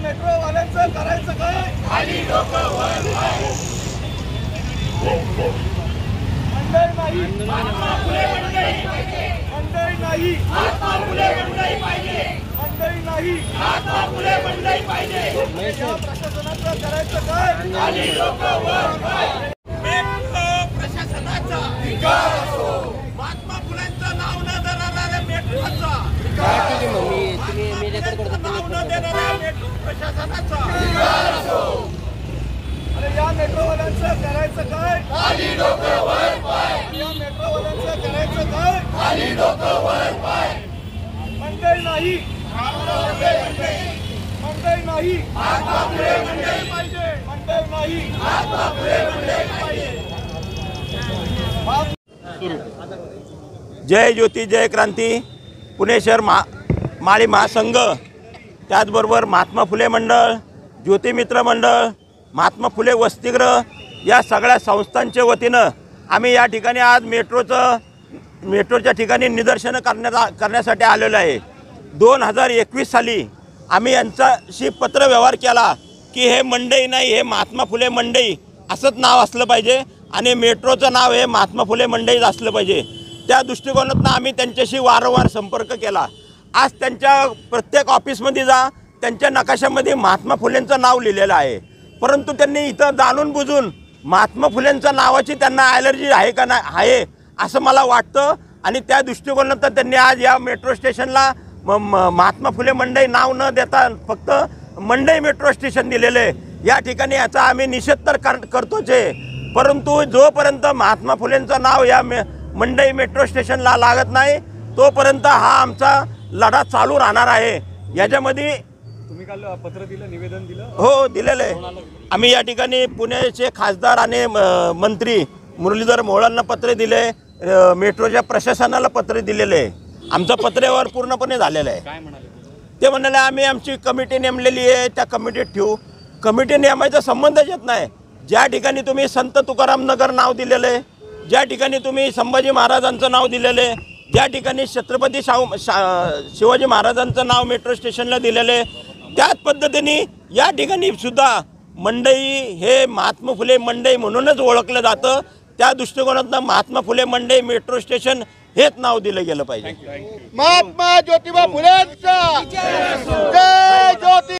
Metro वाल्यांचं करायचं काय? खाली डोकं वर पाय. मंडई नाही, महात्मा फुले मंडई पाहिजे. मंडई नाही, महात्मा फुले मंडई पाहिजे. मंडई नाही, महात्मा फुले मंडई पाहिजे. या प्रशासनाचं करायचं काय? खाली डोकं वर पाय. मेट्रो प्रशासनाचा धिक्कार असो. महात्मा फुलेंचं नाव न देणाऱ्या मेट्रोचा नाव न देणाऱ्या मेट्रो प्रशासनाचा धिक्कार असो. अरे या मेट्रोवाल्यांचं करायचं काय? खाली डोकं वर पाय. या मेट्रोवाल्यांचं करायचं काय? खाली डोकं वर पाय. मंडई नाही, मंडई नाही, महात्मा फुले मंडई पाहिजे. मंडई नाही, महात्मा फुले मंडई पाहिजे. जय ज्योती जय क्रांती. पुणे शहर माळी महासंघ, त्याचबरोबर महात्मा फुले मंडळ, ज्योतिमित्र मंडळ, महात्मा फुले वसतिगृह या सगळ्या संस्थांच्या वतीनं आम्ही या ठिकाणी आज मेट्रोच्या ठिकाणी निदर्शनं करण्यासाठी आलेलो आहे. 2021 साली आम्ही यांच्याशी पत्रव्यवहार केला की हे मंडई नाही, हे महात्मा फुले मंडई असंच नाव असलं पाहिजे आणि मेट्रोचं नाव हे महात्मा फुले मंडईच असलं पाहिजे. त्या दृष्टिकोनातून आम्ही त्यांच्याशी वारंवार संपर्क केला. आज त्यांच्या प्रत्येक ऑफिसमध्ये जा, त्यांच्या नकाशामध्ये महात्मा फुलेंचं नाव लिहिलेलं आहे. परंतु त्यांनी इथं जाणून बुजून महात्मा फुलेंच्या नावाची त्यांना ॲलर्जी आहे का नाही आहे असं मला वाटतं. आणि त्या दृष्टिकोनातून त्यांनी आज या मेट्रो स्टेशनला महात्मा फुले मंडई नाव न देता फक्त मंडई मेट्रो स्टेशन दिलेलं आहे. या ठिकाणी याचा आम्ही निषेध तर करतोच आहे. परंतु जोपर्यंत महात्मा फुलेंचं नाव या मंडई मेट्रो स्टेशनला लागत नाही तोपर्यंत हा आमचा लढा चालू राहणार आहे. याच्यामध्ये तुम्ही काल पत्र दिलं, निवेदन दिलं? हो, दिलेलं आहे. आम्ही या ठिकाणी पुण्याचे खासदार आणि मंत्री मुरलीधर मोहोळांना पत्र दिले, मेट्रोच्या प्रशासनाला पत्र दिलेले आहे. आमचं पत्रेवर पूर्णपणे झालेलं आहे. काय म्हणाले ते म्हणाले आम्ही आमची कमिटी नेमलेली आहे, त्या कमिटीत ठेवू. कमिटी नेमायचा संबंधच येत नाही. ज्या ठिकाणी तुम्ही संत तुकाराम नगर नाव दिलेलं आहे, ज्या ठिकाणी तुम्ही संभाजी महाराजांचं नाव दिलेलं आहे, ज्या ठिकाणी छत्रपती शिवाजी महाराजांचं नाव मेट्रो स्टेशनला दिलेलं आहे, त्याच पद्धतीने या ठिकाणी सुद्धा मंडई हे महात्मा फुले मंडई म्हणूनच ओळखलं जातं. त्या दृष्टिकोनातून महात्मा फुले मंडई मेट्रो स्टेशन हेच नाव दिलं गेलं पाहिजे. महात्मा ज्योतिबा फुलेंचा जय ज्योती.